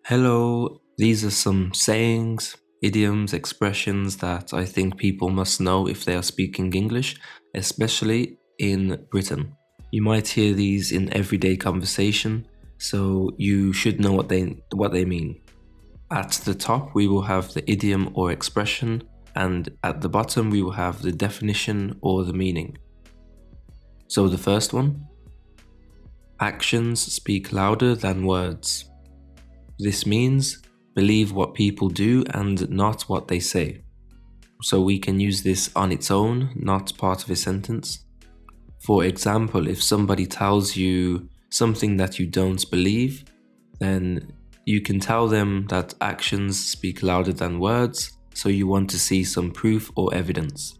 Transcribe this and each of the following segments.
Hello, these are some sayings, idioms, expressions that I think people must know if they are speaking English, especially in Britain. You might hear these in everyday conversation, so you should know what they mean. At the top, we will have the idiom or expression, and at the bottom, we will have the definition or the meaning. So the first one, actions speak louder than words. This means believe what people do and not what they say. So we can use this on its own, not part of a sentence. For example, if somebody tells you something that you don't believe, then you can tell them that actions speak louder than words, so you want to see some proof or evidence.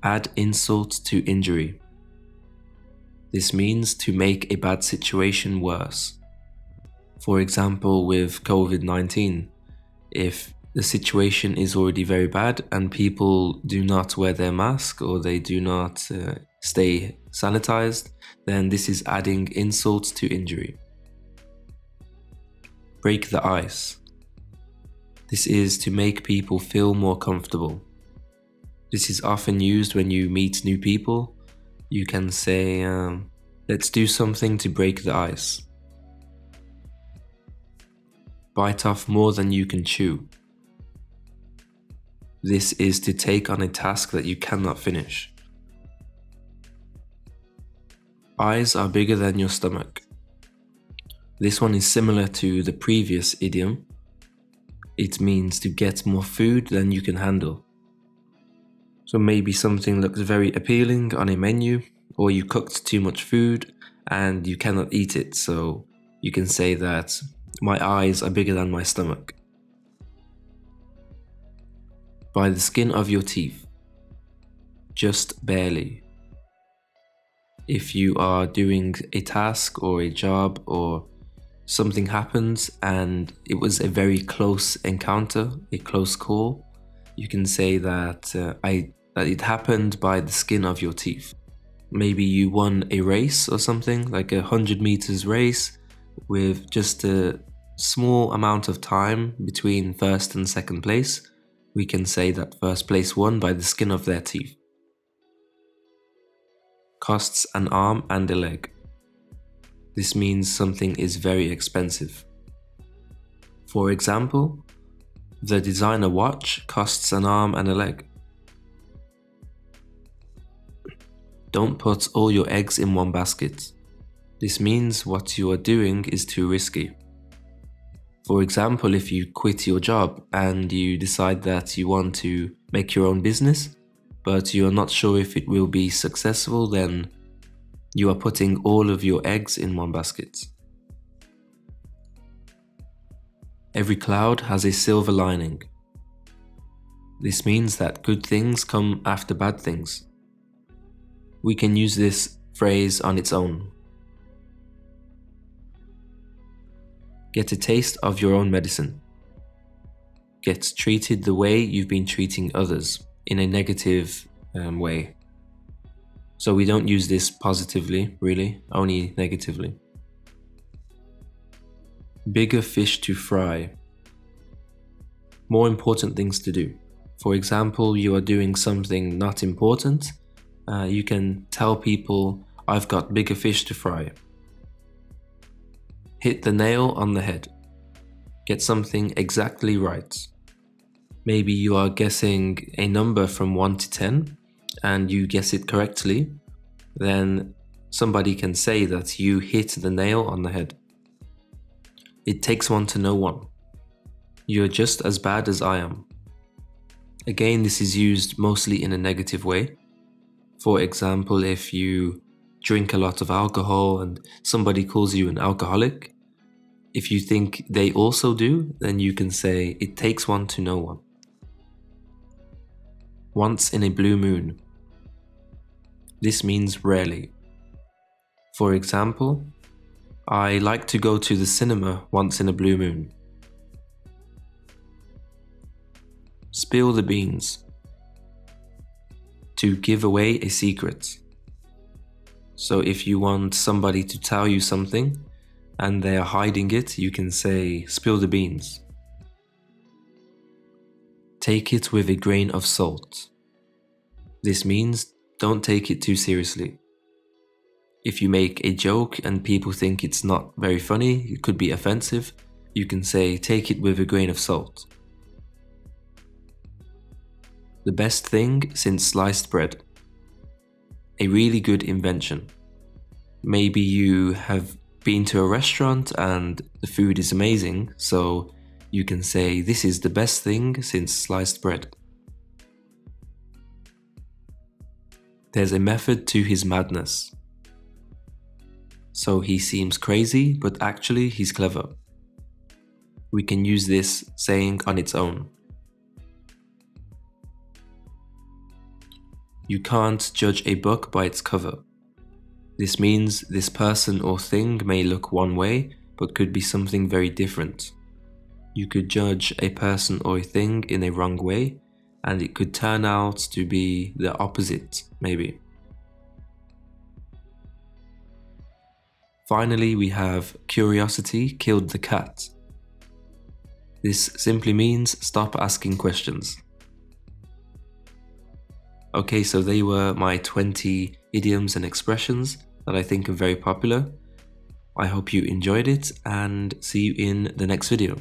Add insult to injury. This means to make a bad situation worse. For example, with COVID-19, if the situation is already very bad and people do not wear their mask or they do not stay sanitized, then this is adding insult to injury. Break the ice. This is to make people feel more comfortable. This is often used when you meet new people. You can say, let's do something to break the ice. Bite off more than you can chew. This is to take on a task that you cannot finish. Eyes are bigger than your stomach. This one is similar to the previous idiom. It means to get more food than you can handle. So maybe something looks very appealing on a menu, or you cooked too much food and you cannot eat it, so you can say that my eyes are bigger than my stomach. By the skin of your teeth. Just barely. If you are doing a task or a job or something happens and it was a very close encounter, a close call, you can say that it happened by the skin of your teeth. Maybe you won a race or something, like 100 meters race, with just a small amount of time between first and second place. We can say that first place won by the skin of their teeth. Costs an arm and a leg. This means something is very expensive. For example, the designer watch costs an arm and a leg. Don't put all your eggs in one basket. This means what you are doing is too risky. For example, if you quit your job and you decide that you want to make your own business, but you are not sure if it will be successful, then you are putting all of your eggs in one basket. Every cloud has a silver lining. This means that good things come after bad things. We can use this phrase on its own. Get a taste of your own medicine. Get treated the way you've been treating others, in a negative way. So we don't use this positively, really, only negatively. Bigger fish to fry. More important things to do. For example, you are doing something not important. You can tell people, I've got bigger fish to fry. Hit the nail on the head. Get something exactly right. Maybe you are guessing a number from 1 to 10 and you guess it correctly, then somebody can say that you hit the nail on the head. It takes one to know one. You're just as bad as I am. Again, this is used mostly in a negative way. For example, if you drink a lot of alcohol and somebody calls you an alcoholic, if you think they also do, then you can say, it takes one to know one. Once in a blue moon. This means rarely. For example, I like to go to the cinema once in a blue moon. Spill the beans. To give away a secret. So if you want somebody to tell you something, and they are hiding it, you can say spill the beans. Take it with a grain of salt. This means don't take it too seriously. If you make a joke and people think it's not very funny, it could be offensive, you can say take it with a grain of salt. The best thing since sliced bread. A really good invention. Maybe you have been to a restaurant and the food is amazing, so you can say this is the best thing since sliced bread. There's a method to his madness. So he seems crazy, but actually he's clever. We can use this saying on its own. You can't judge a book by its cover. This means this person or thing may look one way, but could be something very different. You could judge a person or a thing in a wrong way, and it could turn out to be the opposite, maybe. Finally, we have curiosity killed the cat. This simply means stop asking questions. Okay, so they were my 20 idioms and expressions that I think are very popular. I hope you enjoyed it and see you in the next video.